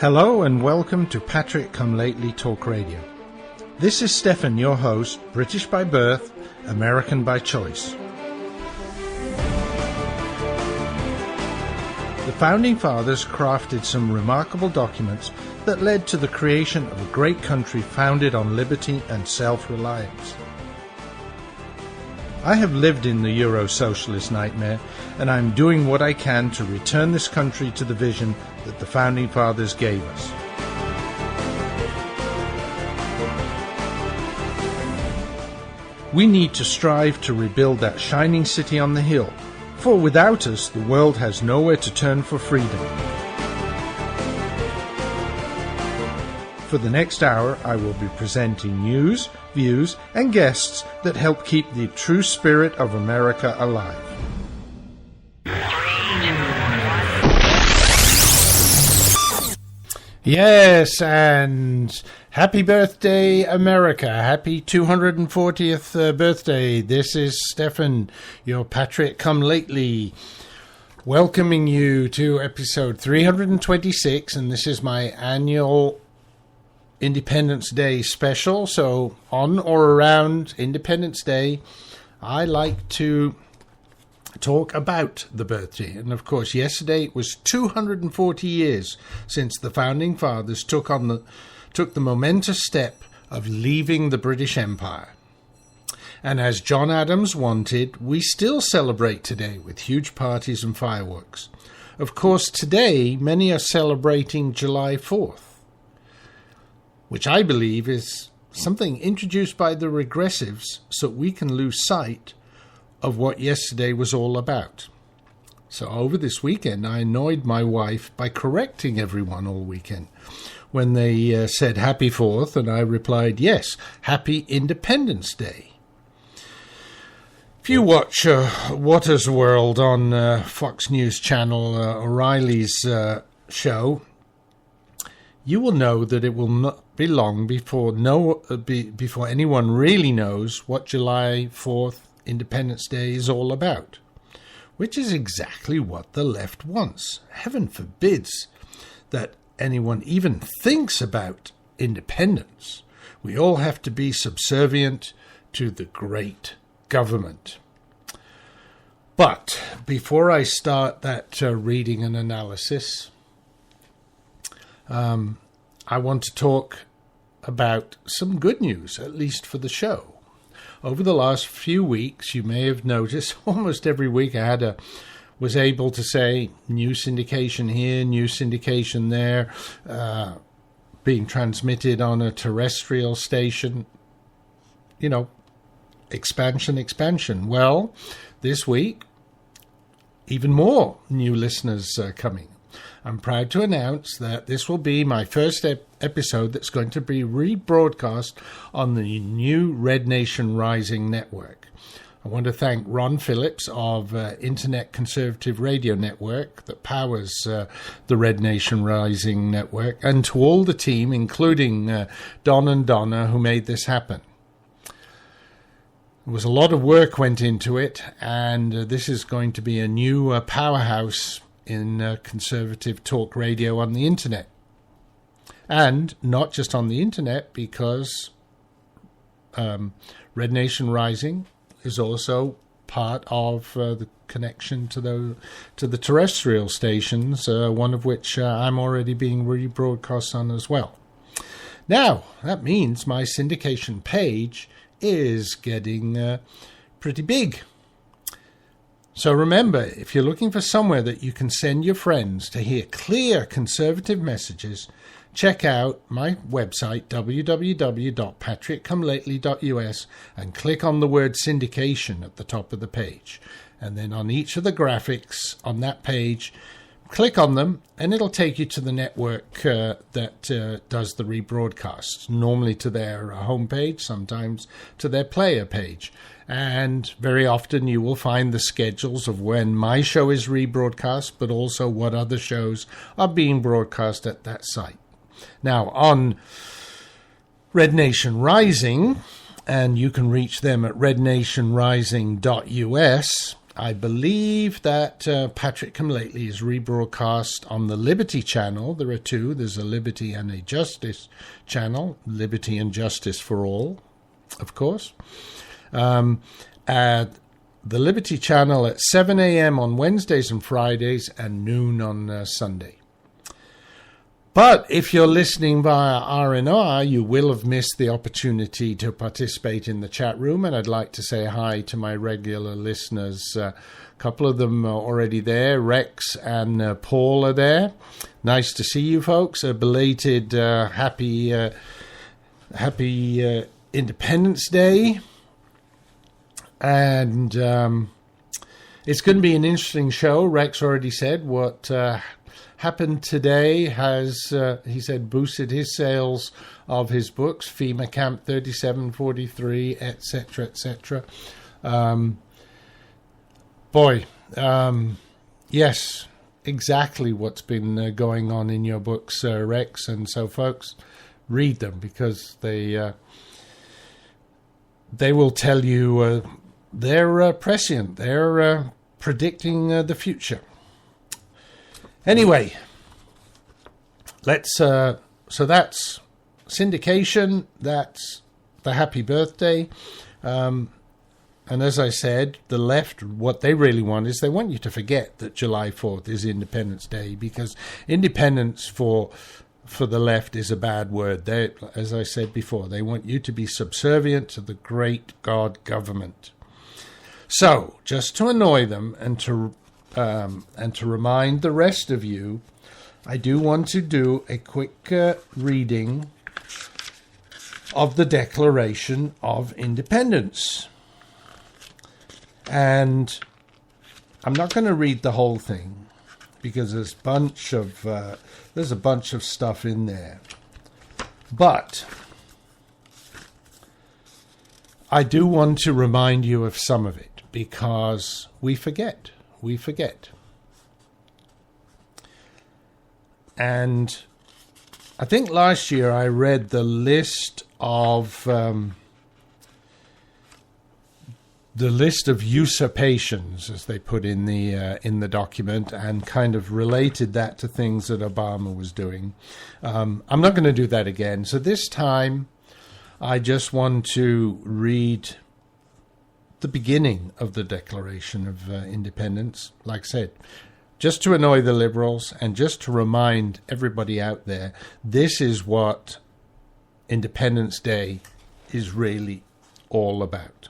Hello and welcome to Patrick Come Lately Talk Radio. This is Stefan, your host, British by birth, American by choice. The Founding Fathers crafted some remarkable documents that led to the creation of a great country founded on liberty and self-reliance. I have lived in the Euro-socialist nightmare, and I'm doing what I can to return this country to the vision that the Founding Fathers gave us. We need to strive to rebuild that shining city on the hill, for without us, the world has nowhere to turn for freedom. For the next hour, I will be presenting news, views, and guests that help keep the true spirit of America alive. Yes, and happy birthday, America. Happy 240th birthday. This is Stefan, your Patrick Come Lately, welcoming you to episode 326, and this is my annual Independence Day special. So on or around Independence Day, I like to talk about the birthday. And of course, yesterday it was 240 years since the Founding Fathers took the momentous step of leaving the British Empire. And as John Adams wanted, we still celebrate today with huge parties and fireworks. Of course, today many are celebrating July 4th. Which I believe is something introduced by the regressives so we can lose sight of what yesterday was all about. So over this weekend, I annoyed my wife by correcting everyone all weekend when they said Happy 4th, and I replied, yes, Happy Independence Day. If you watch Water's World on Fox News Channel, O'Reilly's show, you will know that it will not be long before anyone really knows what July 4th Independence Day is all about, which is exactly what the left wants. Heaven forbids that anyone even thinks about independence. We all have to be subservient to the great government. But before I start that reading and analysis, I want to talk about some good news, at least for the show. Over the last few weeks, you may have noticed almost every week I was able to say new syndication here, new syndication there, being transmitted on a terrestrial station. You know, expansion. Well, this week, even more new listeners coming. I'm proud to announce that this will be my first episode that's going to be rebroadcast on the new Red Nation Rising network. I want to thank Ron Phillips of Internet Conservative Radio Network that powers the Red Nation Rising network, and to all the team, including Don and Donna, who made this happen. There was a lot of work went into it, and this is going to be a new powerhouse in conservative talk radio on the internet. And not just on the internet, because Red Nation Rising is also part of the connection to the terrestrial stations, one of which I'm already being rebroadcast on as well. Now, that means my syndication page is getting pretty big. So remember, if you're looking for somewhere that you can send your friends to hear clear conservative messages, check out my website, www.patrickcomelately.us, and click on the word syndication at the top of the page. And then on each of the graphics on that page, click on them, and it'll take you to the network that does the rebroadcasts, normally to their homepage, sometimes to their player page. And very often you will find the schedules of when my show is rebroadcast, but also what other shows are being broadcast at that site. Now, on Red Nation Rising, and you can reach them at rednationrising.us, I believe that Patrick Come Lately is rebroadcast on the Liberty channel. There are two. There's a Liberty and a Justice channel. Liberty and Justice for all, of course. At the Liberty channel at 7 a.m. on Wednesdays and Fridays and noon on Sunday. But if you're listening via RNR, you will have missed the opportunity to participate in the chat room, and I'd like to say hi to my regular listeners. A couple of them are already there. Rex and Paul are there. Nice to see you folks. A belated happy Independence Day. And it's going to be an interesting show. Rex already said what happened today has, he said, boosted his sales of his books, FEMA Camp 3743, etc., etc. Yes, exactly what's been going on in your books, Rex. And so, folks, read them because they will tell you they're prescient. They're predicting the future. Anyway, let's. So that's syndication. That's the happy birthday. And as I said, the left, what they really want is they want you to forget that July 4th is Independence Day, because independence for the left is a bad word. They, as I said before, they want you to be subservient to the great God government. So, just to annoy them and to remind the rest of you, I do want to do a quick reading of the Declaration of Independence. And I'm not going to read the whole thing because there's a bunch of stuff in there. But I do want to remind you of some of it because we forget. And I think last year I read the list of usurpations, as they put in the document, and kind of related that to things that Obama was doing. I'm not going to do that again. So this time, I just want to read the beginning of the Declaration of Independence. Like I said, just to annoy the liberals and just to remind everybody out there, this is what Independence Day is really all about.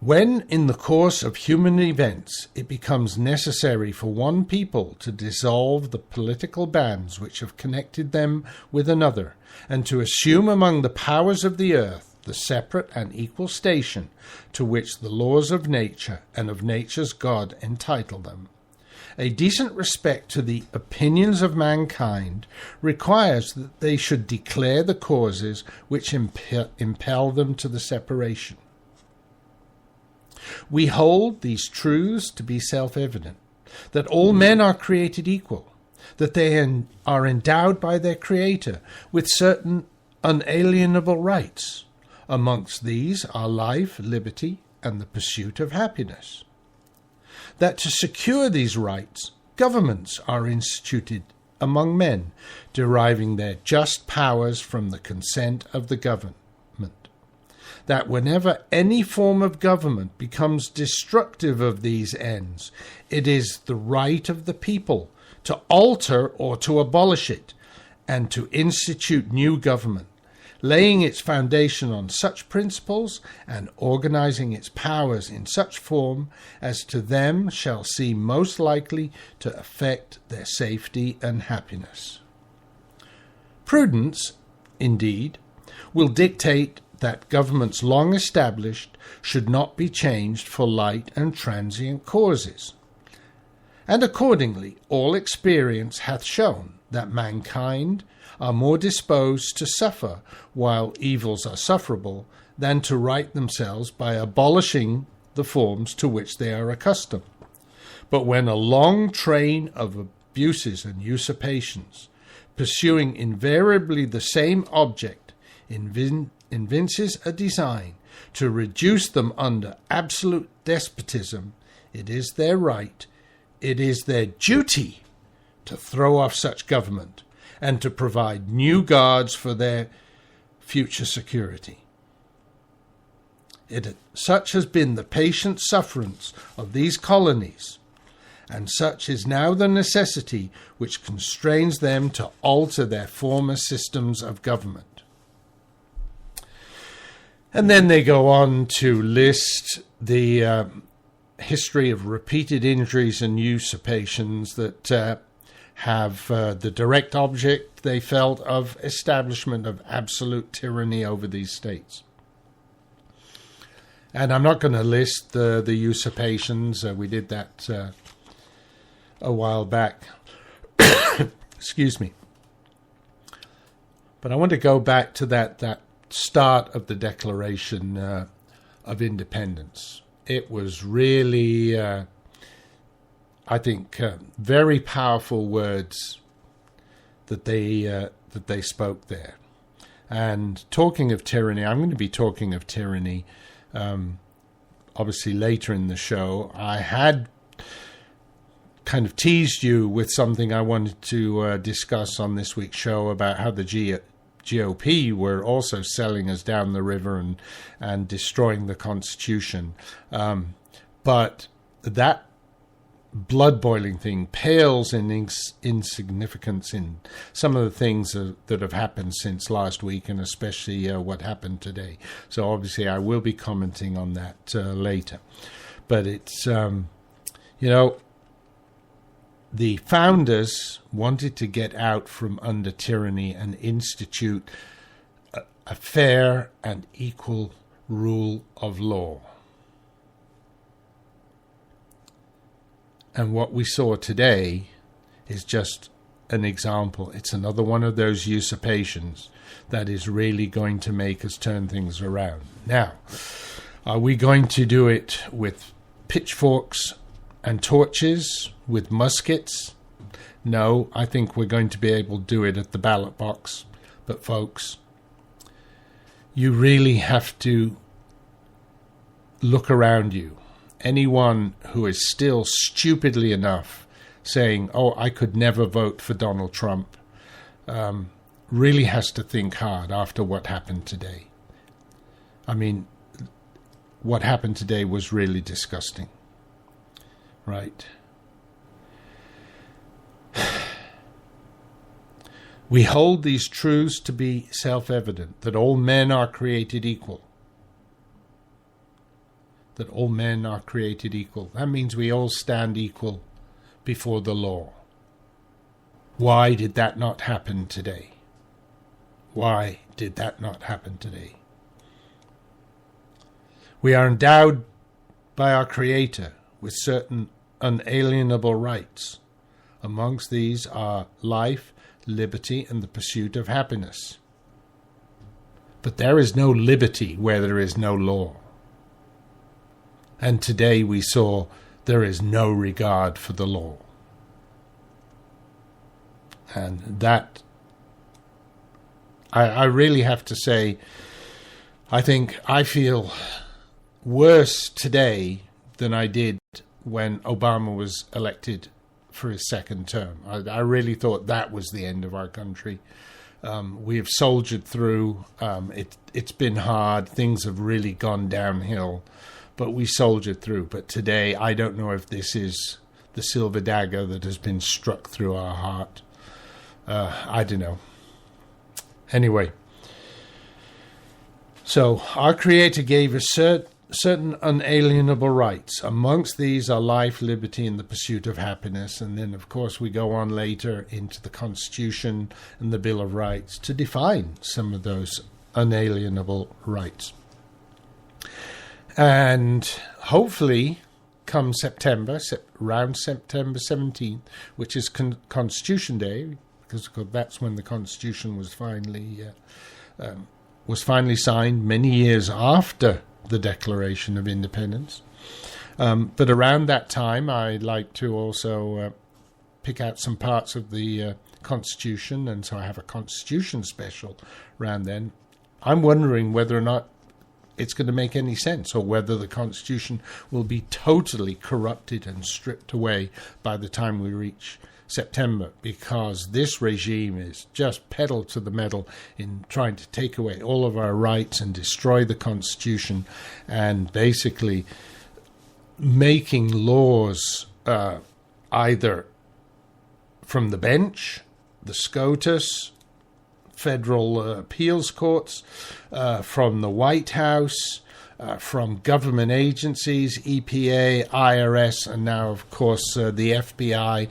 When, in the course of human events, it becomes necessary for one people to dissolve the political bands which have connected them with another, and to assume among the powers of the earth the separate and equal station to which the laws of nature and of nature's God entitle them, a decent respect to the opinions of mankind requires that they should declare the causes which impel them to the separation. We hold these truths to be self-evident, that all men are created equal, that they are endowed by their Creator with certain unalienable rights. Amongst these are life, liberty, and the pursuit of happiness. That to secure these rights, governments are instituted among men, deriving their just powers from the consent of the governed. That whenever any form of government becomes destructive of these ends, it is the right of the people to alter or to abolish it, and to institute new government, laying its foundation on such principles and organizing its powers in such form as to them shall seem most likely to affect their safety and happiness. Prudence, indeed, will dictate that governments long established should not be changed for light and transient causes. And accordingly, all experience hath shown that mankind are more disposed to suffer while evils are sufferable than to right themselves by abolishing the forms to which they are accustomed. But when a long train of abuses and usurpations, pursuing invariably the same object, evinces a design to reduce them under absolute despotism, it is their right, it is their duty to throw off such government and to provide new guards for their future security. Such has been the patient sufferance of these colonies, and such is now the necessity which constrains them to alter their former systems of government. And then they go on to list the history of repeated injuries and usurpations that have the direct object, they felt, of establishment of absolute tyranny over these states. And I'm not going to list the usurpations. We did that a while back. Excuse me. But I want to go back to that start of the Declaration of Independence. It was really, I think, very powerful words that they spoke there. And talking of tyranny, I'm going to be talking of tyranny obviously later in the show. I had kind of teased you with something I wanted to discuss on this week's show about how the GOP were also selling us down the river and destroying the Constitution. But that blood-boiling thing pales in insignificance in some of the things that have happened since last week, and especially what happened today. So obviously I will be commenting on that later. But it's, the founders wanted to get out from under tyranny and institute a fair and equal rule of law. And what we saw today is just an example. It's another one of those usurpations that is really going to make us turn things around. Now, are we going to do it with pitchforks and torches, with muskets? No, I think we're going to be able to do it at the ballot box. But folks, you really have to look around you. Anyone who is still stupidly enough saying, oh, I could never vote for Donald Trump, really has to think hard after what happened today. I mean, what happened today was really disgusting. Right? We hold these truths to be self-evident, that all men are created equal. That all men are created equal. That means we all stand equal before the law. Why did that not happen today? Why did that not happen today? We are endowed by our Creator with certain unalienable rights. Amongst these are life, liberty, and the pursuit of happiness. But there is no liberty where there is no law. And today we saw there is no regard for the law. And that, I really have to say, I feel worse today than I did when Obama was elected for his second term. I really thought that was the end of our country. We have soldiered through. It's been hard. Things have really gone downhill. But we soldiered through. But today, I don't know if this is the silver dagger that has been struck through our heart. I don't know. Anyway, so our Creator gave us certain unalienable rights. Amongst these are life, liberty, and the pursuit of happiness. And then, of course, we go on later into the Constitution and the Bill of Rights to define some of those unalienable rights. And hopefully, come September, around September 17th, which is Constitution Day, because that's when the Constitution was finally signed, many years after the Declaration of Independence. But around that time, I'd like to also pick out some parts of the Constitution, and so I have a Constitution special around then. I'm wondering whether or not it's going to make any sense, or whether the Constitution will be totally corrupted and stripped away by the time we reach September, because this regime is just pedal to the metal in trying to take away all of our rights and destroy the Constitution, and basically making laws either from the bench, the SCOTUS, federal appeals courts, from the White House, from government agencies, EPA, IRS, and now, of course, the FBI,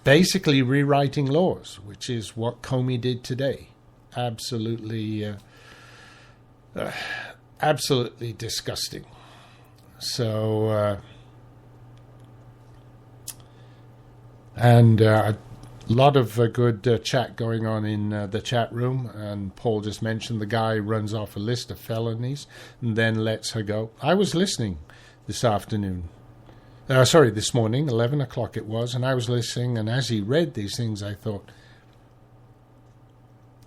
basically rewriting laws, which is what Comey did today. Absolutely disgusting. So, a lot of good chat going on in the chat room, and Paul just mentioned the guy runs off a list of felonies and then lets her go. I was listening this morning, 11 o'clock it was, and I was listening, and as he read these things, I thought,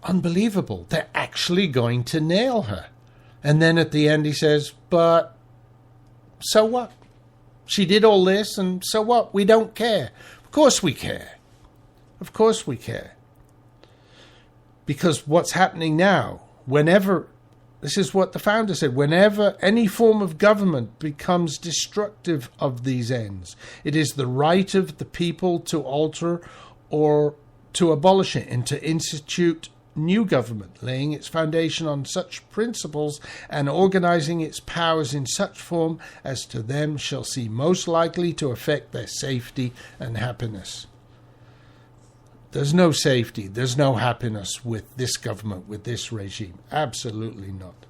unbelievable, they're actually going to nail her. And then at the end he says, but so what? She did all this, and so what? We don't care. Of course we care. Of course we care. Because what's happening now, this is what the founder said, whenever any form of government becomes destructive of these ends, it is the right of the people to alter or to abolish it and to institute new government, laying its foundation on such principles and organizing its powers in such form as to them shall seem most likely to affect their safety and happiness. There's no safety, there's no happiness with this government, with this regime. Absolutely not.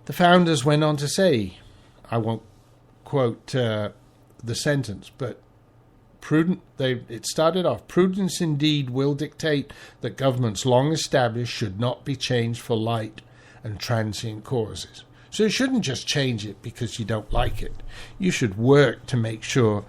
The founders went on to say, I won't quote the sentence, but it started off, prudence indeed will dictate that governments long established should not be changed for light and transient causes. So you shouldn't just change it because you don't like it. You should work to make sure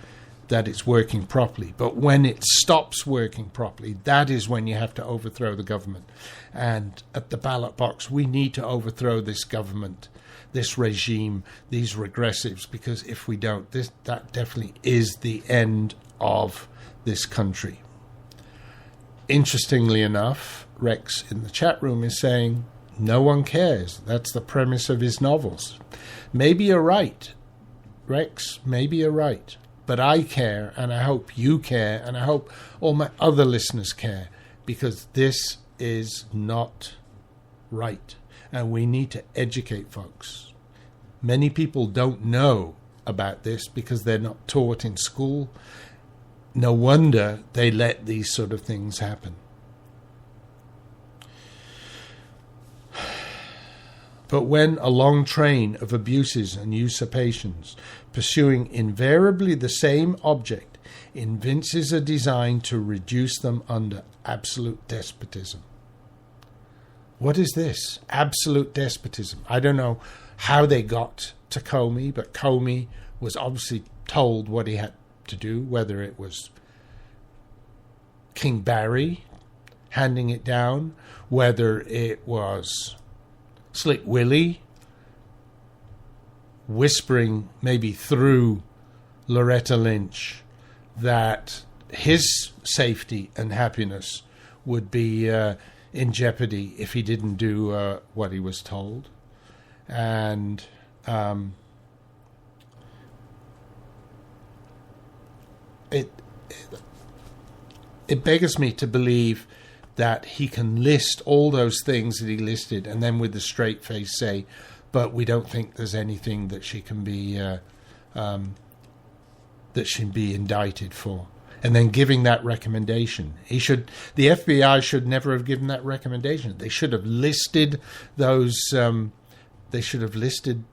that it's working properly. But when it stops working properly, that is when you have to overthrow the government. And at the ballot box, we need to overthrow this government, this regime, these regressives, because if we don't, that definitely is the end of this country. Interestingly enough, Rex in the chat room is saying, no one cares. That's the premise of his novels. Maybe you're right, Rex, maybe you're right. But I care, and I hope you care, and I hope all my other listeners care, because this is not right. And we need to educate folks. Many people don't know about this because they're not taught in school. No wonder they let these sort of things happen. But when a long train of abuses and usurpations, pursuing invariably the same object, evinces a design to reduce them under absolute despotism. What is this? Absolute despotism. I don't know how they got to Comey, but Comey was obviously told what he had to do, whether it was King Barry handing it down, whether it was Slick Willie whispering maybe through Loretta Lynch that his safety and happiness would be in jeopardy if he didn't do what he was told. And it beggars me to believe that he can list all those things that he listed and then with a straight face say, but we don't think there's anything that she can be indicted for. And then giving that recommendation. The FBI should never have given that recommendation. They should have listed those, they should have listed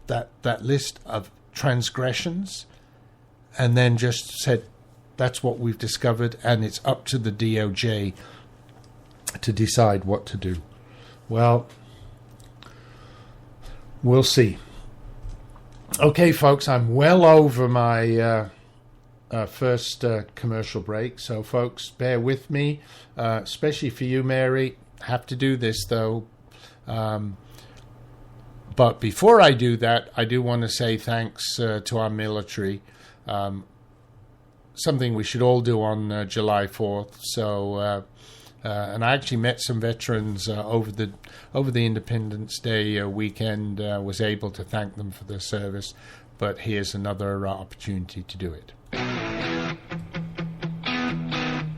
that list of transgressions and then just said, that's what we've discovered, and it's up to the DOJ to decide what to do. Well, we'll see. Okay, folks, I'm well over my first commercial break, so folks, bear with me, especially for you, Mary. Have to do this, though. But before I do that, I do want to say thanks to our military. Something we should all do on July 4th. So, and I actually met some veterans over the Independence Day weekend. Was able to thank them for their service. But here's another opportunity to do it.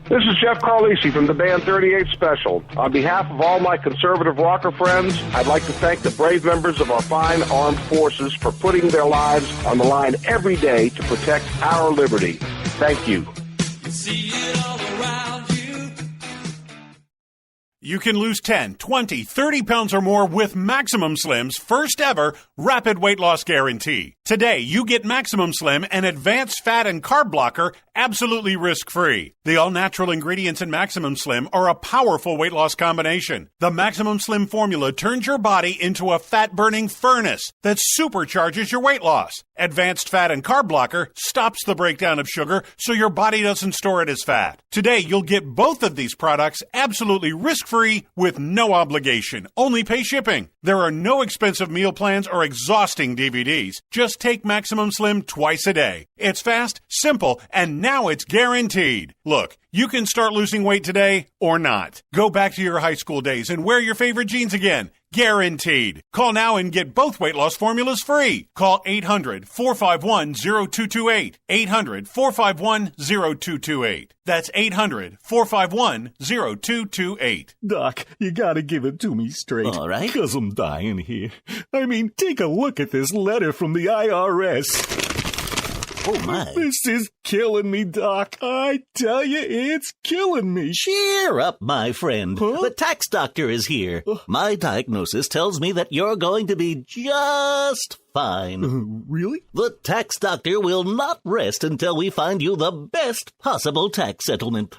This is Jeff Carlisi from the band 38 Special. On behalf of all my conservative rocker friends, I'd like to thank the brave members of our fine armed forces for putting their lives on the line every day to protect our liberty. Thank you. You see it all around you. You can lose 10, 20, 30 pounds or more with Maximum Slim's first ever rapid weight loss guarantee. Today, you get Maximum Slim, an advanced fat and carb blocker, absolutely risk-free. The all-natural ingredients in Maximum Slim are a powerful weight loss combination. The Maximum Slim formula turns your body into a fat-burning furnace that supercharges your weight loss. Advanced fat and carb blocker stops the breakdown of sugar so your body doesn't store it as fat. Today, you'll get both of these products absolutely risk-free with no obligation. Only pay shipping. There are no expensive meal plans or exhausting DVDs. Just take Maximum Slim twice a day. It's fast, simple, and now it's guaranteed. Look, you can start losing weight today or not. Go back to your high school days and wear your favorite jeans again. Guaranteed. Call now and get both weight loss formulas free. Call 800-451-0228. 800-451-0228. That's 800-451-0228. Doc, you gotta give it to me straight. All right. 'Cause I'm dying here. I mean, take a look at this letter from the IRS. Oh, my. This is killing me, Doc. I tell you, it's killing me. Cheer up, my friend. Huh? The tax doctor is here. My diagnosis tells me that you're going to be just fine. Really? The tax doctor will not rest until we find you the best possible tax settlement.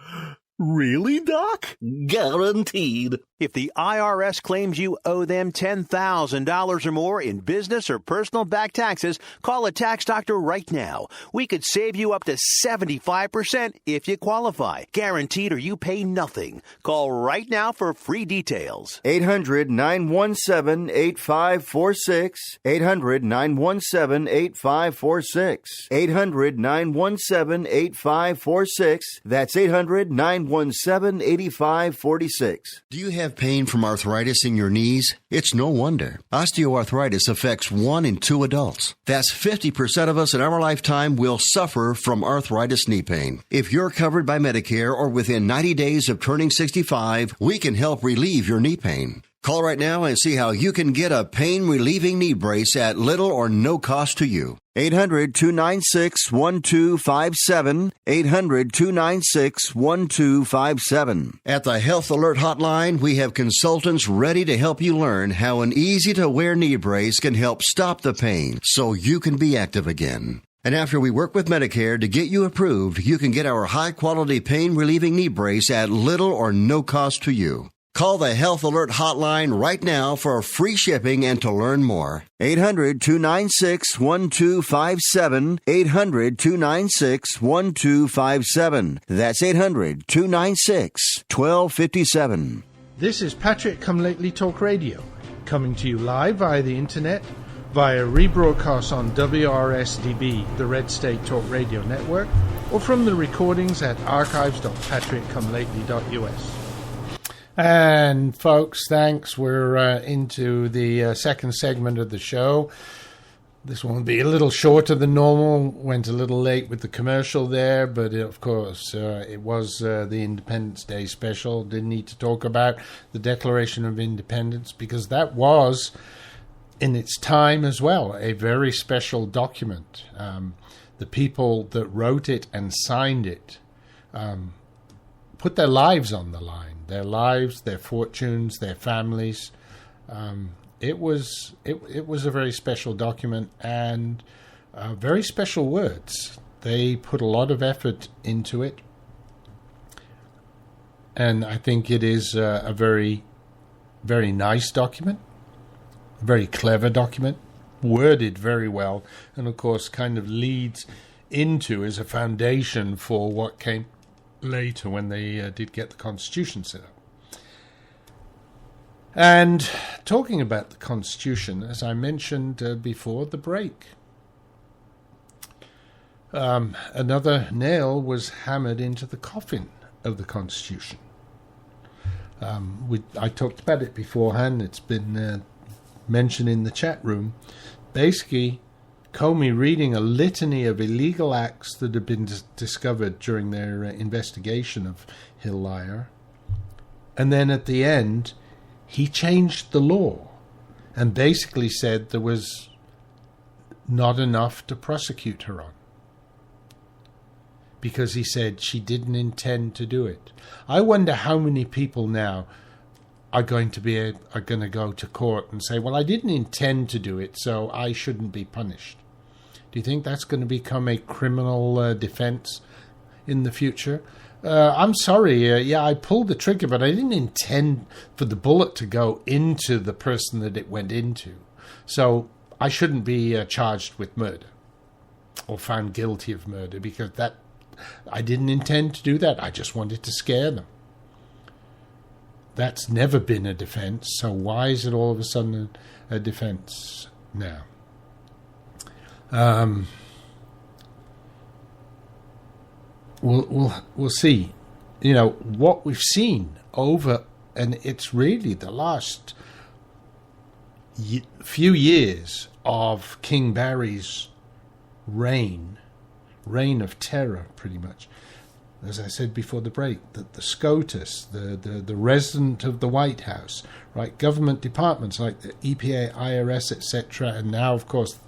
Really, Doc? Guaranteed. If the IRS claims you owe them $10,000 or more in business or personal back taxes, call a tax doctor right now. We could save you up to 75% if you qualify. Guaranteed or you pay nothing. Call right now for free details. 800-917-8546. 800-917-8546. 800-917-8546. That's 800-917-8546. Do you have pain from arthritis in your knees? It's no wonder. Osteoarthritis affects 1 in 2 adults. That's 50% of us in our lifetime will suffer from arthritis knee pain. If you're covered by Medicare or within 90 days of turning 65, we can help relieve your knee pain. Call right now and see how you can get a pain-relieving knee brace at little or no cost to you. 800-296-1257. 800-296-1257. At the Health Alert Hotline, we have consultants ready to help you learn how an easy-to-wear knee brace can help stop the pain so you can be active again. And after we work with Medicare to get you approved, you can get our high-quality pain-relieving knee brace at little or no cost to you. Call the Health Alert Hotline right now for free shipping and to learn more. 800-296-1257. 800-296-1257. That's 800-296-1257. This is Patrick Come Lately Talk Radio, coming to you live via the internet, via rebroadcast on WRSDB, the Red State Talk Radio Network, or from the recordings at archives.patrickcomelately.us. And folks, thanks. We're into the second segment of the show. This one will be a little shorter than normal. Went a little late with the commercial there, but of course it was the Independence Day special. Didn't need to talk about the Declaration of Independence because that was, in its time as well, a very special document. The people that wrote it and signed it put their lives on the line. Their lives, their fortunes, their families. It was a very special document and very special words. They put a lot of effort into it, and I think it is a very, very nice document, a very clever document, worded very well, and of course kind of leads into as a foundation for what came later when they did get the Constitution set up. And talking about the Constitution, as I mentioned before the break, another nail was hammered into the coffin of the Constitution. I talked about it beforehand. It's been mentioned in the chat room. Basically, Comey reading a litany of illegal acts that had been discovered during their investigation of Hillier. And then at the end, he changed the law and basically said there was not enough to prosecute her on, because he said she didn't intend to do it. I wonder how many people now are going to go to court and say, well, I didn't intend to do it, so I shouldn't be punished. Do you think that's going to become a criminal defense in the future? I'm sorry, I pulled the trigger, but I didn't intend for the bullet to go into the person that it went into. So I shouldn't be charged with murder or found guilty of murder, because I didn't intend to do that. I just wanted to scare them. That's never been a defense, so why is it all of a sudden a defense now? We'll see. You know, what we've seen over, and it's really the last few years of King Barry's reign of terror, pretty much. As I said before the break, that the SCOTUS, the resident of the White House, right, government departments like the EPA, IRS, etc., and now, of course,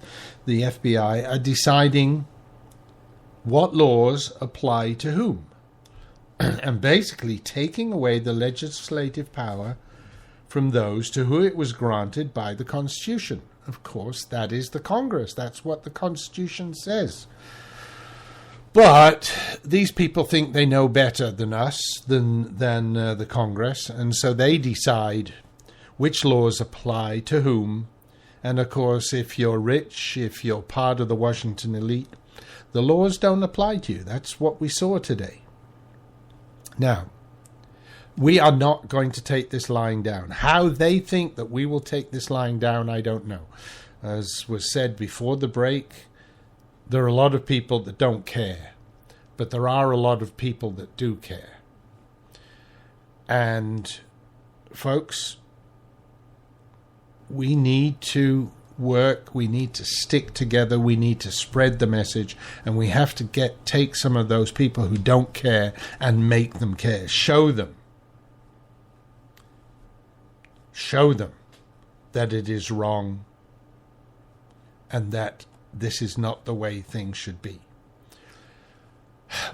the FBI are deciding what laws apply to whom, and basically taking away the legislative power from those to whom it was granted by the Constitution. Of course, that is the Congress. That's what the Constitution says. But these people think they know better than us, than the Congress, and so they decide which laws apply to whom. And of course, if you're rich, if you're part of the Washington elite, the laws don't apply to you. That's what we saw today. Now, we are not going to take this lying down. How they think that we will take this lying down, I don't know. As was said before the break, there are a lot of people that don't care, but there are a lot of people that do care. And folks, we need to work, we need to stick together, we need to spread the message, and we have to take some of those people who don't care and make them care. Show them that it is wrong and that this is not the way things should be.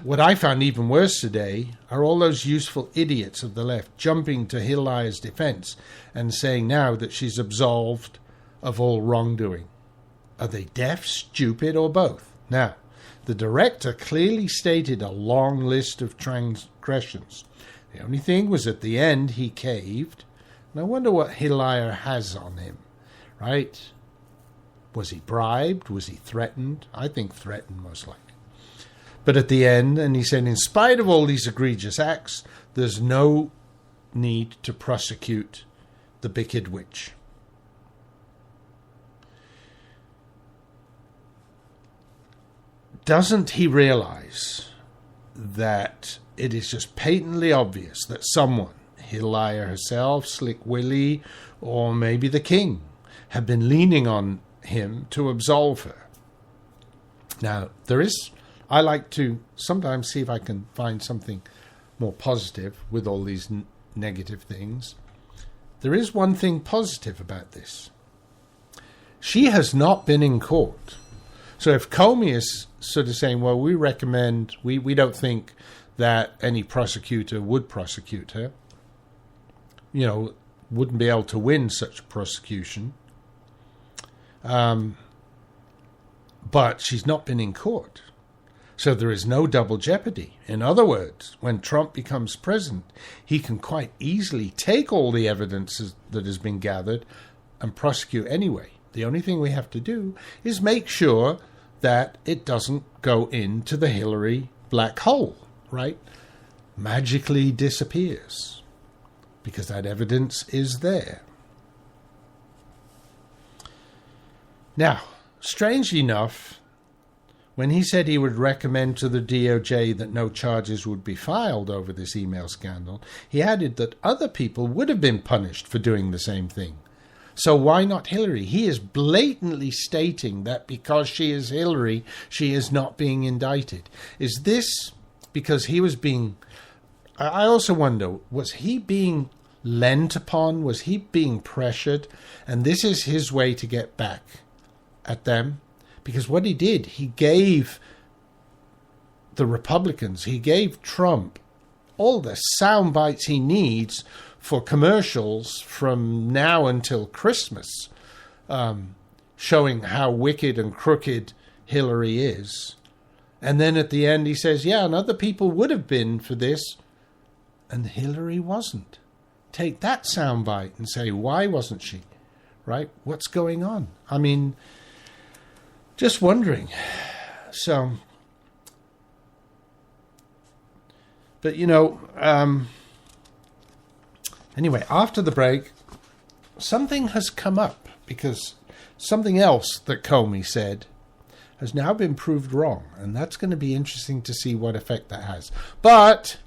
What I found even worse today are all those useful idiots of the left jumping to Hillier's defense and saying now that she's absolved of all wrongdoing. Are they deaf, stupid, or both? Now, the director clearly stated a long list of transgressions. The only thing was at the end he caved. And I wonder what Hillier has on him, right? Was he bribed? Was he threatened? I think threatened, most likely. But at the end, and he said, in spite of all these egregious acts, there's no need to prosecute the bicked witch. Doesn't he realize that it is just patently obvious that someone, Hillier herself, Slick Willie, or maybe the king, have been leaning on him to absolve her? Now, I like to sometimes see if I can find something more positive with all these negative things. There is one thing positive about this. She has not been in court. So if Comey is sort of saying, well, we recommend, we don't think that any prosecutor would prosecute her, wouldn't be able to win such prosecution. But she's not been in court. So there is no double jeopardy. In other words, when Trump becomes president, he can quite easily take all the evidence that has been gathered and prosecute anyway. The only thing we have to do is make sure that it doesn't go into the Hillary black hole, right? Magically disappears. because that evidence is there. Now, strangely enough, when he said he would recommend to the DOJ that no charges would be filed over this email scandal, he added that other people would have been punished for doing the same thing. So why not Hillary? He is blatantly stating that because she is Hillary, she is not being indicted. Is this because he was being... I also wonder, was he being lent upon? Was he being pressured? And this is his way to get back at them? Because what he did, he gave the Republicans, he gave Trump all the sound bites he needs for commercials from now until Christmas, showing how wicked and crooked Hillary is. And then at the end he says, yeah, and other people would have been for this, and Hillary wasn't. Take that soundbite and say, why wasn't she? Right? What's going on? I mean, just wondering. So, but you know, anyway, after the break, something has come up, because something else that Comey said has now been proved wrong, and that's going to be interesting to see what effect that has. But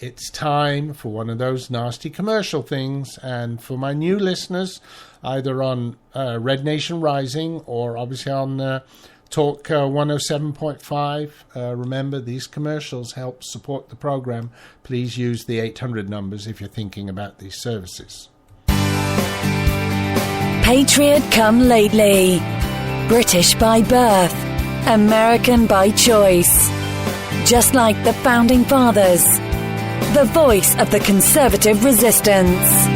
it's time for one of those nasty commercial things, and for my new listeners, either on Red Nation Rising or obviously on Talk 107.5, remember, these commercials help support the program. Please use the 800 numbers if you're thinking about these services. Patriot come lately. British by birth. American by choice. Just like the Founding Fathers. The voice of the conservative resistance.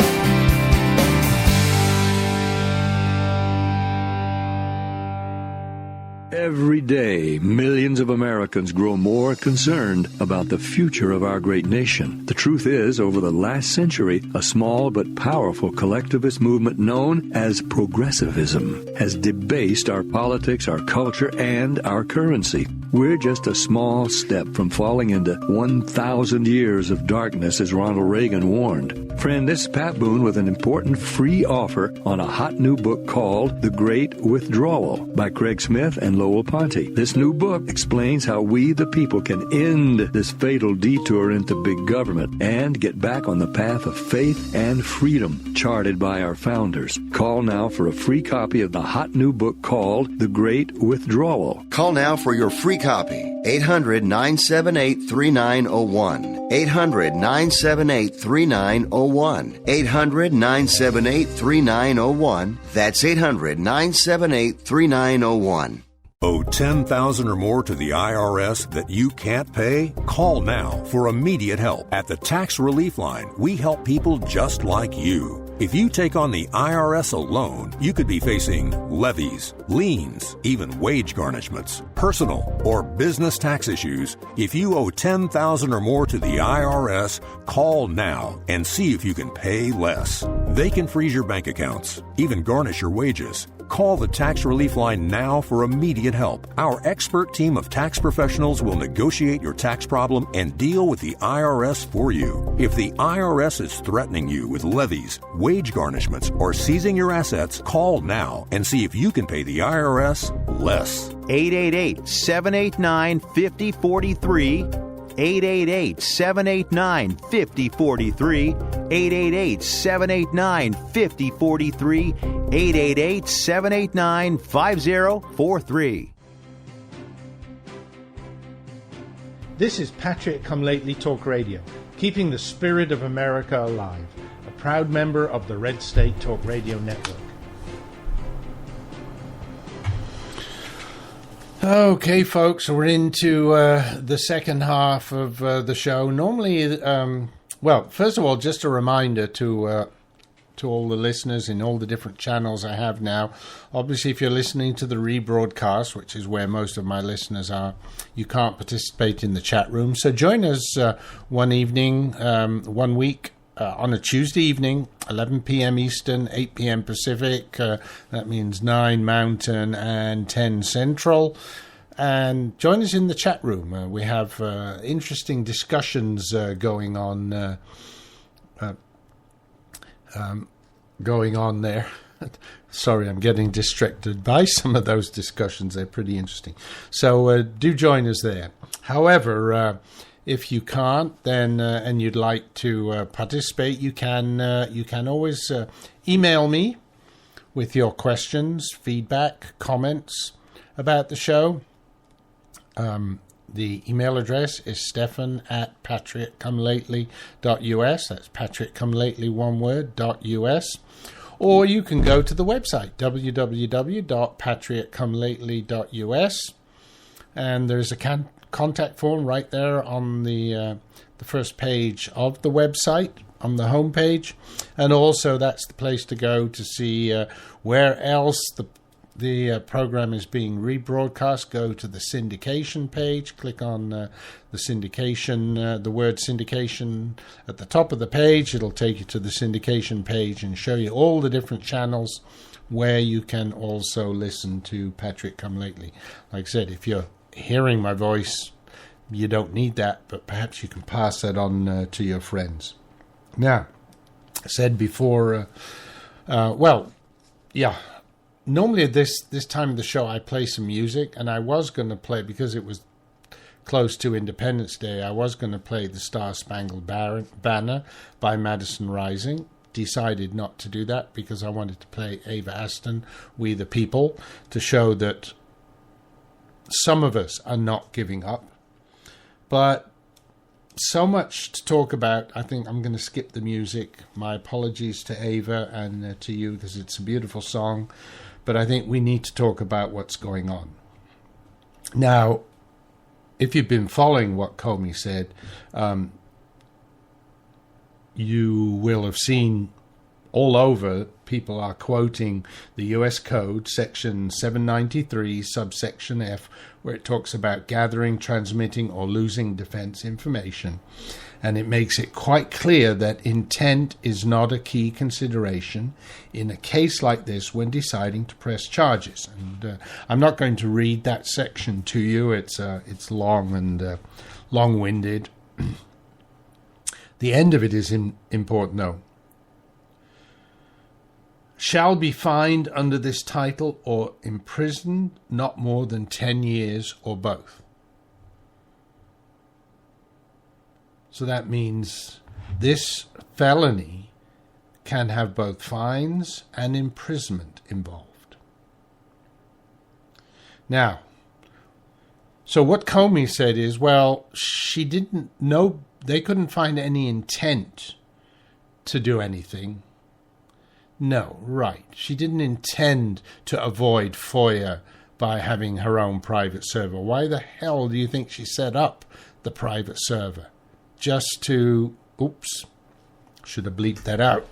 Every day, millions of Americans grow more concerned about the future of our great nation. The truth is, over the last century, a small but powerful collectivist movement known as progressivism has debased our politics, our culture, and our currency. We're just a small step from falling into 1,000 years of darkness, as Ronald Reagan warned. Friend, this is Pat Boone with an important free offer on a hot new book called The Great Withdrawal by Craig Smith and Lowell Ponte. This new book explains how we, the people, can end this fatal detour into big government and get back on the path of faith and freedom charted by our founders. Call now for a free copy of the hot new book called The Great Withdrawal. Call now for your free copy. 800-978-3901. 800-978-3901. 800-978-3901. That's 800-978-3901. Owe $10,000 or more to the IRS that you can't pay? Call now for immediate help. At the Tax Relief Line, we help people just like you. If you take on the IRS alone, you could be facing levies, liens, even wage garnishments, personal or business tax issues. If you owe $10,000 or more to the IRS, call now and see if you can pay less. They can freeze your bank accounts, even garnish your wages. Call the Tax Relief Line now for immediate help. Our expert team of tax professionals will negotiate your tax problem and deal with the IRS for you. If the IRS is threatening you with levies, wage garnishments, or seizing your assets, call now and see if you can pay the IRS less. 888-789-5043. 888-789-5043. 888-789-5043. 888-789-5043. This is Patriot Come Lately Talk Radio, keeping the spirit of America alive. A proud member of the Red State Talk Radio Network. Okay, folks, we're into the second half of the show. Normally, well, first of all, just a reminder to all the listeners in all the different channels I have now. Obviously, if you're listening to the rebroadcast, which is where most of my listeners are, you can't participate in the chat room. So join us one evening, 1 week, on a Tuesday evening, 11 p.m. Eastern, 8 p.m. Pacific. That means 9 Mountain and 10 Central. And join us in the chat room. We have interesting discussions going on going on there. Sorry, I'm getting distracted by some of those discussions. They're pretty interesting. So do join us there. However, if you can't, then and you'd like to participate, you can always email me with your questions, feedback, comments about the show. The email address is stefan@patriotcomelately.us. That's patriotcomelately, one word, .us. Or you can go to the website, www.patriotcomelately.us. And there's a contact form right there on the first page of the website, on the homepage. And also that's the place to go to see where else the program is being rebroadcast. Go to the syndication page, click on the syndication, the word syndication at the top of the page. It'll take you to the syndication page and show you all the different channels where you can also listen to Patrick Come Lately. Like I said, if you're hearing my voice, you don't need that, but perhaps you can pass that on to your friends. Now, I said before, normally at this time of the show, I play some music, and I was going to play, because it was close to Independence Day, I was going to play the Star-Spangled Banner by Madison Rising. Decided not to do that because I wanted to play Ava Aston, We the People, to show that some of us are not giving up. But so much to talk about. I think I'm going to skip the music. My apologies to Ava and to you, because it's a beautiful song. But I think we need to talk about what's going on. Now, if you've been following what Comey said, you will have seen all over people are quoting the U.S. Code, Section 793, subsection F, where it talks about gathering, transmitting, or losing defense information. And it makes it quite clear that intent is not a key consideration in a case like this when deciding to press charges. And I'm not going to read that section to you. It's long and long-winded. The end of it is important, though. Shall be fined under this title or imprisoned not more than 10 years or both. So that means this felony can have both fines and imprisonment involved. Now, so what Comey said is, well, she didn't know, they couldn't find any intent to do anything. No, right. She didn't intend to avoid FOIA by having her own private server. Why the hell do you think she set up the private server? Just to, oops, should have bleeped that out.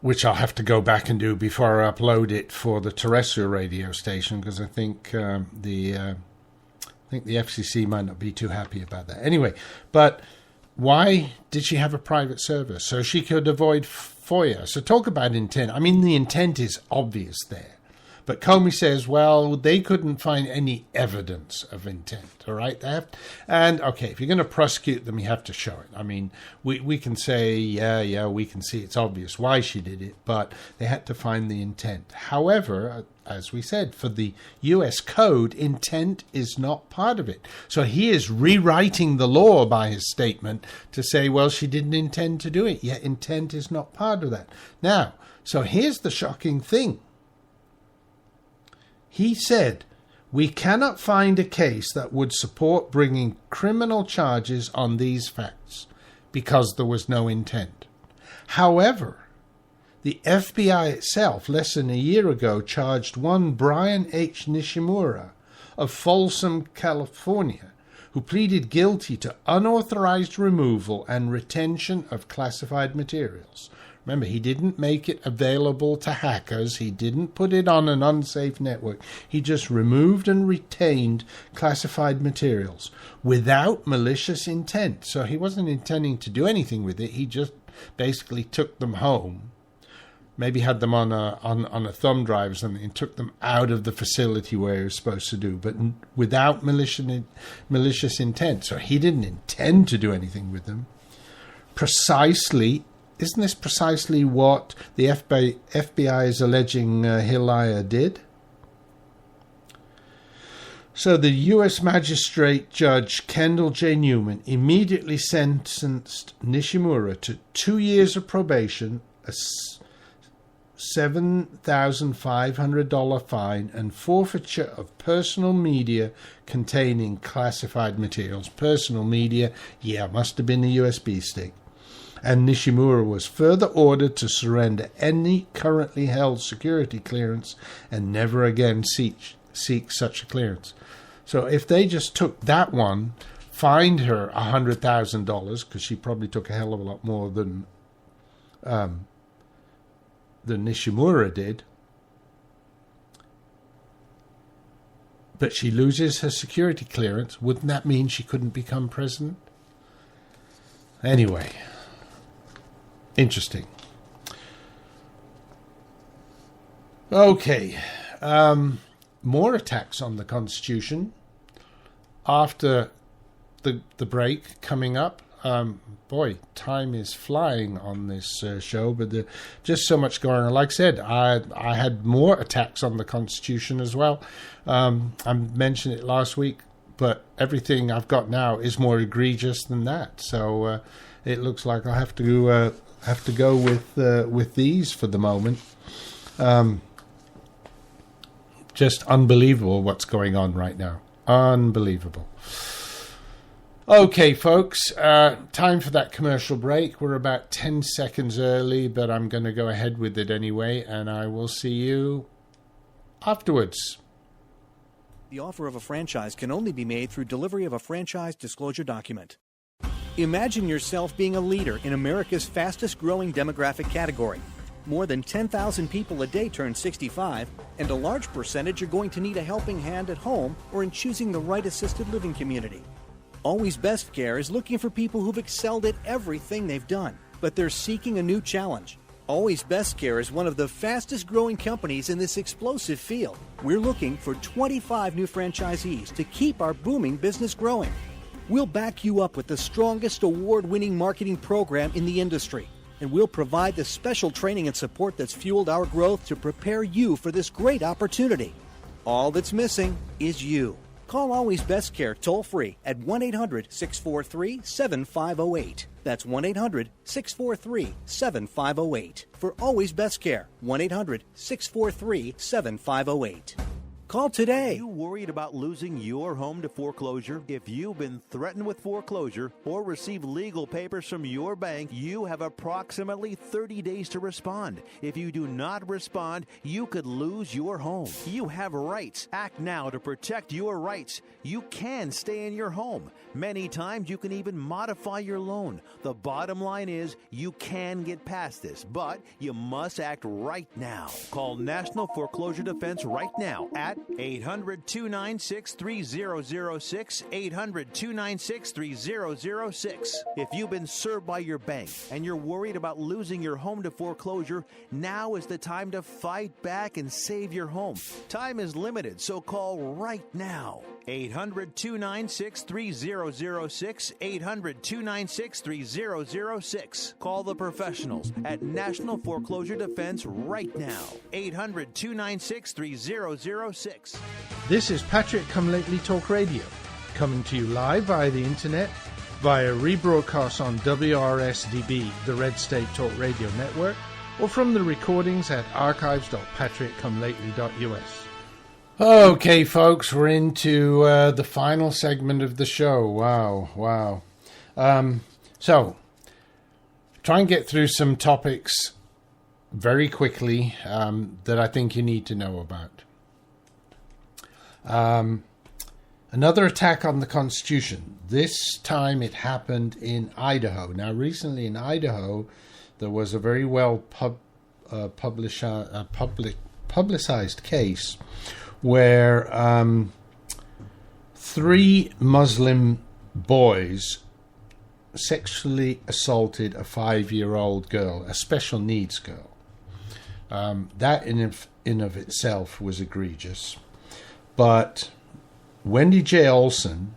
Which I'll have to go back and do before I upload it for the terrestrial radio station, because I think the FCC might not be too happy about that. Anyway, but why did she have a private server? So she could avoid FOIA. So talk about intent. I mean, the intent is obvious there. But Comey says, well, they couldn't find any evidence of intent, all right? And, okay, if you're going to prosecute them, you have to show it. I mean, we can say, yeah, we can see it's obvious why she did it, but they had to find the intent. However, as we said, for the U.S. Code, intent is not part of it. So he is rewriting the law by his statement to say, well, she didn't intend to do it, yet intent is not part of that. Now, so here's the shocking thing. He said, we cannot find a case that would support bringing criminal charges on these facts because there was no intent. However, the FBI itself, less than a year ago, charged one Brian H. Nishimura of Folsom, California, who pleaded guilty to unauthorized removal and retention of classified materials. Remember, he didn't make it available to hackers. He didn't put it on an unsafe network. He just removed and retained classified materials without malicious intent. So he wasn't intending to do anything with it. He just basically took them home, maybe had them on a thumb drive or something, and took them out of the facility where he was supposed to do, but without malicious intent. So he didn't intend to do anything with them. isn't this precisely what the FBI is alleging Hillier did? So the U.S. Magistrate Judge Kendall J. Newman immediately sentenced Nishimura to 2 years of probation, a $7,500 fine, and forfeiture of personal media containing classified materials. Personal media, must have been a USB stick. And Nishimura was further ordered to surrender any currently held security clearance and never again seek such a clearance. So if they just took that one, fined her $100,000, because she probably took a hell of a lot more than Nishimura did, but she loses her security clearance, wouldn't that mean she couldn't become president? Anyway, interesting. Okay, more attacks on the Constitution after the break coming up. Boy, time is flying on this show, but there's just so much going on. Like I said, I had more attacks on the Constitution as well. I mentioned it last week, but everything I've got now is more egregious than that. So it looks like I have to go with these for the moment. Just unbelievable what's going on right now. Unbelievable. Okay, folks, time for that commercial break. We're about 10 seconds early, but I'm going to go ahead with it anyway, and I will see you afterwards. The offer of a franchise can only be made through delivery of a franchise disclosure document. Imagine yourself being a leader in America's fastest-growing demographic category. More than 10,000 people a day turn 65, and a large percentage are going to need a helping hand at home or in choosing the right assisted living community. Always Best Care is looking for people who've excelled at everything they've done, but they're seeking a new challenge. Always Best Care is one of the fastest growing companies in this explosive field. We're looking for 25 new franchisees to keep our booming business growing. We'll back you up with the strongest award-winning marketing program in the industry, and we'll provide the special training and support that's fueled our growth to prepare you for this great opportunity. All that's missing is you. Call Always Best Care toll-free at 1-800-643-7508. That's 1-800-643-7508. For Always Best Care, 1-800-643-7508. Call today. Are you worried about losing your home to foreclosure? If you've been threatened with foreclosure or received legal papers from your bank, you have approximately 30 days to respond. If you do not respond, you could lose your home. You have rights. Act now to protect your rights. You can stay in your home. Many times you can even modify your loan. The bottom line is you can get past this, but you must act right now. Call National Foreclosure Defense right now at 800-296-3006, 800-296-3006. If you've been served by your bank and you're worried about losing your home to foreclosure, now is the time to fight back and save your home. Time is limited, so call right now. 800-296-3006, 800-296-3006. Call the professionals at National Foreclosure Defense right now. 800-296-3006. This is Patrick Come Lately Talk Radio, coming to you live via the internet, via rebroadcast on WRSDB, the Red State Talk Radio Network, or from the recordings at archives.patrickcomelately.us. Okay, folks, we're into the final segment of the show. Wow. So, try and get through some topics very quickly that I think you need to know about. Another attack on the Constitution. This time it happened in Idaho. Now, recently in Idaho, there was a very well publicized case where 3 Muslim boys sexually assaulted a 5-year-old girl, a special needs girl. That in of itself was egregious. But Wendy J. Olson,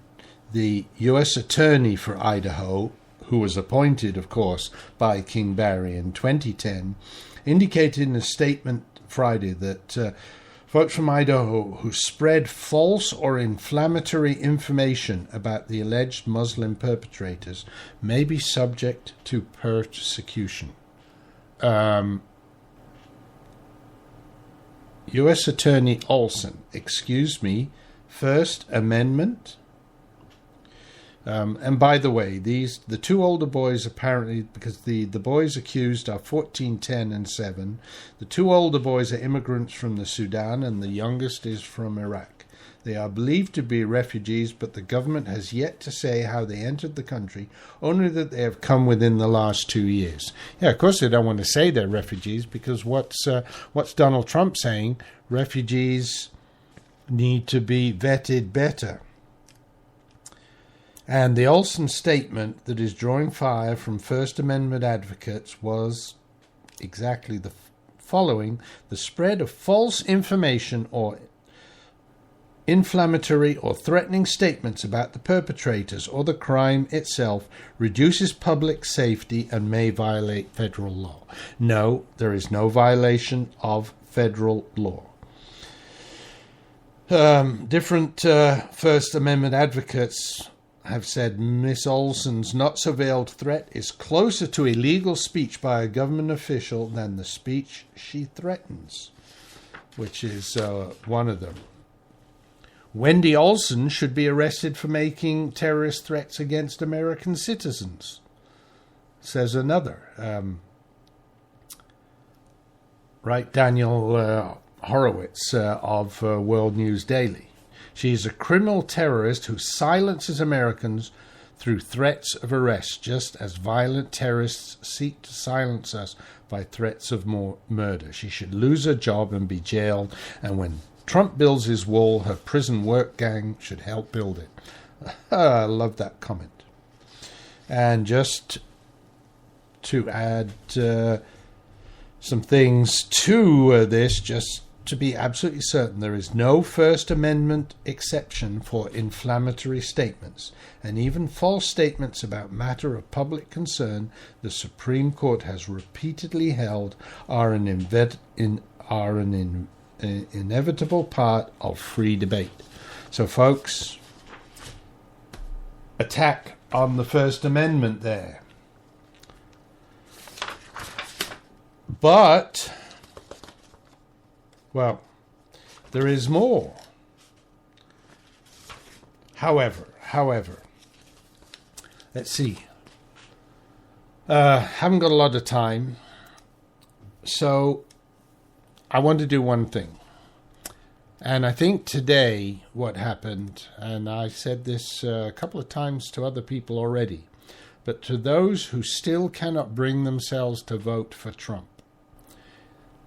the U.S. Attorney for Idaho, who was appointed, of course, by King Barry in 2010, indicated in a statement Friday that folks from Idaho who spread false or inflammatory information about the alleged Muslim perpetrators may be subject to persecution. U.S. Attorney Olson, excuse me, First Amendment. And by the way, the two older boys apparently, because the boys accused are 14, 10, and 7. The two older boys are immigrants from the Sudan, and the youngest is from Iraq. They are believed to be refugees, but the government has yet to say how they entered the country, only that they have come within the last 2 years. Yeah, of course they don't want to say they're refugees, because what's Donald Trump saying? Refugees need to be vetted better. And the Olson statement that is drawing fire from First Amendment advocates was exactly the following: the spread of false information or inflammatory or threatening statements about the perpetrators or the crime itself reduces public safety and may violate federal law. No, there is no violation of federal law. Different First Amendment advocates have said Miss Olson's not-so-veiled threat is closer to illegal speech by a government official than the speech she threatens, which is one of them. Wendy Olson should be arrested for making terrorist threats against American citizens, says another. Daniel Horowitz of World News Daily. She is a criminal terrorist who silences Americans through threats of arrest, just as violent terrorists seek to silence us by threats of murder. She should lose her job and be jailed, and when Trump builds his wall, her prison work gang should help build it. I love that comment. And just to add some things to this, just to be absolutely certain, there is no First Amendment exception for inflammatory statements, and even false statements about matter of public concern, the Supreme Court has repeatedly held, are an inevitable part of free debate. So, folks, attack on the First Amendment there. But, well, there is more. However, let's see. Haven't got a lot of time, so I want to do one thing. And I think today what happened, and I said this a couple of times to other people already, but to those who still cannot bring themselves to vote for Trump,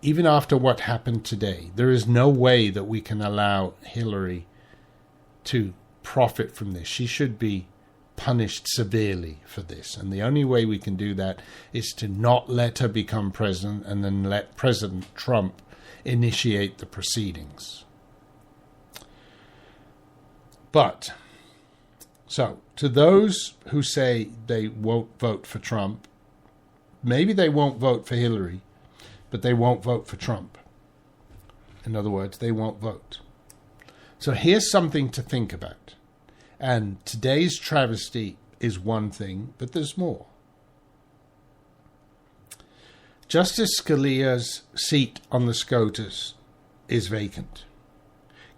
even after what happened today, there is no way that we can allow Hillary to profit from this. She should be punished severely for this. And the only way we can do that is to not let her become president and then let President Trump initiate the proceedings. But, so, to those who say they won't vote for Trump, maybe they won't vote for Hillary, but they won't vote for Trump. In other words, they won't vote. So here's something to think about. And today's travesty is one thing, but there's more. Justice Scalia's seat on the SCOTUS is vacant.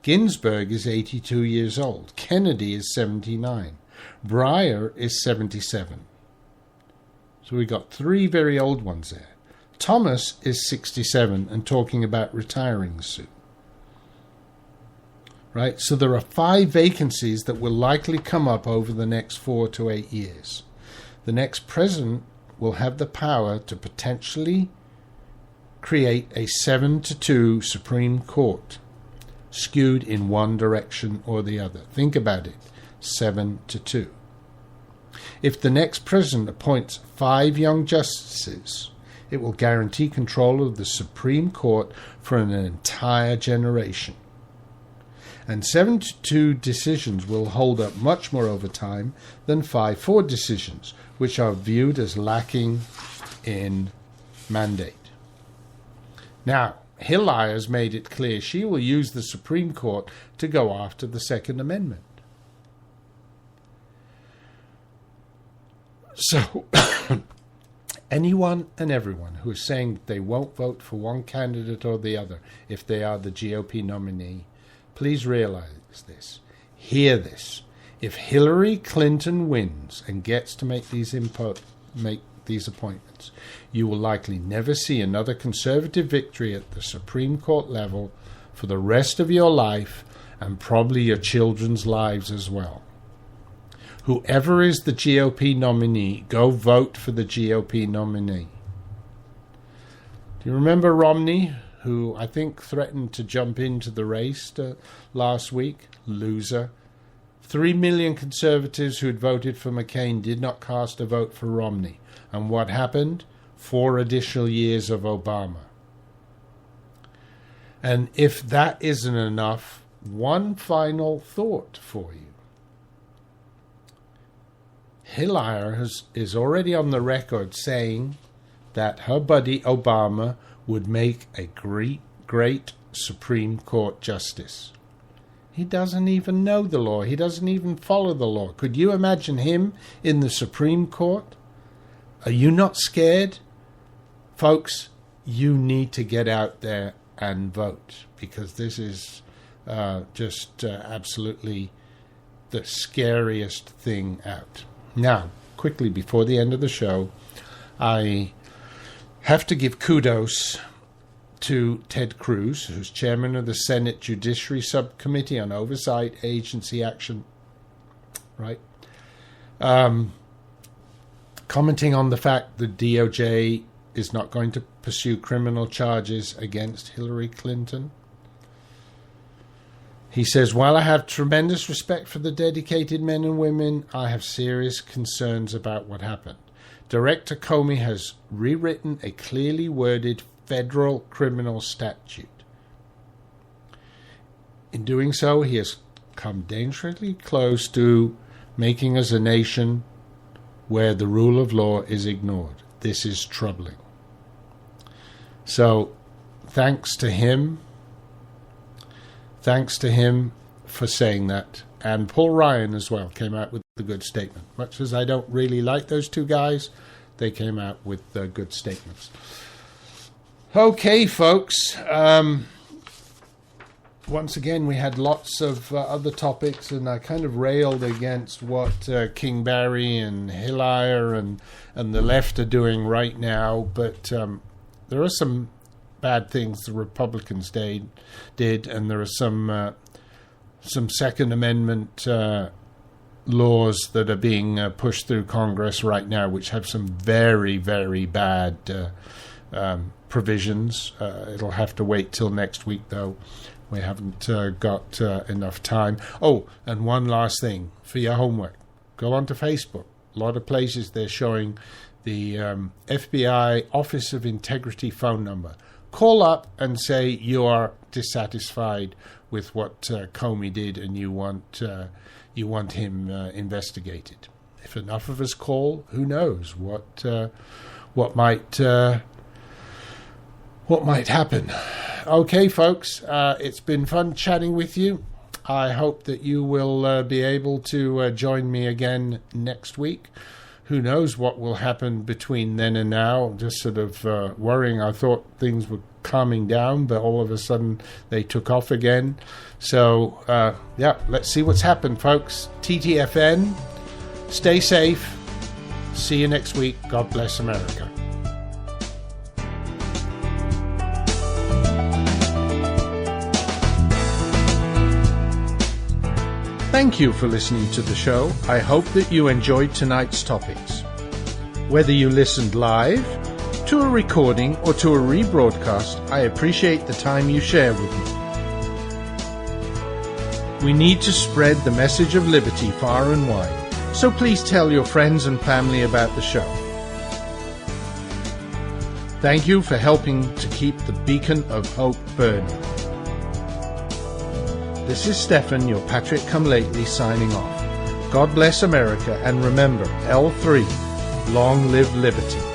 Ginsburg is 82 years old. Kennedy is 79. Breyer is 77. So we got three very old ones there. Thomas is 67 and talking about retiring soon. Right? So there are 5 vacancies that will likely come up over the next 4 to 8 years. The next president will have the power to potentially create a 7-2 Supreme Court, skewed in one direction or the other. Think about it. 7-2. If the next president appoints 5 young justices, it will guarantee control of the Supreme Court for an entire generation. And 7-2 decisions will hold up much more over time than 5-4 decisions, which are viewed as lacking in mandate. Now, Hillary has made it clear she will use the Supreme Court to go after the Second Amendment. So, anyone and everyone who is saying that they won't vote for one candidate or the other if they are the GOP nominee, please realize this. Hear this. If Hillary Clinton wins and gets to make these appointments, you will likely never see another conservative victory at the Supreme Court level for the rest of your life and probably your children's lives as well. Whoever is the GOP nominee, go vote for the GOP nominee. Do you remember Romney, who I think threatened to jump into the race last week? Loser. 3 million conservatives who had voted for McCain did not cast a vote for Romney. And what happened? 4 additional years of Obama. And if that isn't enough, one final thought for you. Hillary is already on the record saying that her buddy Obama would make a great Supreme Court justice. He doesn't even know the law. He doesn't even follow the law. Could you imagine him in the Supreme Court? Are you not scared? Folks, you need to get out there and vote, because this is just absolutely the scariest thing out. Now, quickly, before the end of the show, I have to give kudos to Ted Cruz, who's chairman of the Senate Judiciary Subcommittee on Oversight Agency Action, right? Commenting on the fact the DOJ is not going to pursue criminal charges against Hillary Clinton. He says, while I have tremendous respect for the dedicated men and women, I have serious concerns about what happened. Director Comey has rewritten a clearly worded federal criminal statute. In doing so, he has come dangerously close to making us a nation where the rule of law is ignored. This is troubling. So, thanks to him for saying that. And Paul Ryan as well came out with a good statement. Much as I don't really like those two guys, they came out with good statements. Okay, folks. Once again, we had lots of other topics, and I kind of railed against what King Barry and Hillary and the left are doing right now. But there are some bad things the Republicans did, and there are some Second Amendment laws that are being pushed through Congress right now, which have some very, very bad provisions. It'll have to wait till next week, though. We haven't got enough time. Oh, and one last thing for your homework. Go onto Facebook. A lot of places they're showing the FBI Office of Integrity phone number. Call up and say you are dissatisfied with what Comey did and you want him investigated. If enough of us call, who knows what might happen. Okay, folks, it's been fun chatting with you. I hope that you will be able to join me again next week. Who knows what will happen between then and now. I'm just sort of worrying. I thought things were calming down, but all of a sudden they took off again. So, let's see what's happened, folks. TTFN, stay safe. See you next week. God bless America. Thank you for listening to the show. I hope that you enjoyed tonight's topics. Whether you listened live, to a recording, or to a rebroadcast, I appreciate the time you share with me. We need to spread the message of liberty far and wide, so please tell your friends and family about the show. Thank you for helping to keep the beacon of hope burning. This is Stefan, your Patrick Come Lately, signing off. God bless America, and remember, L3, long live liberty.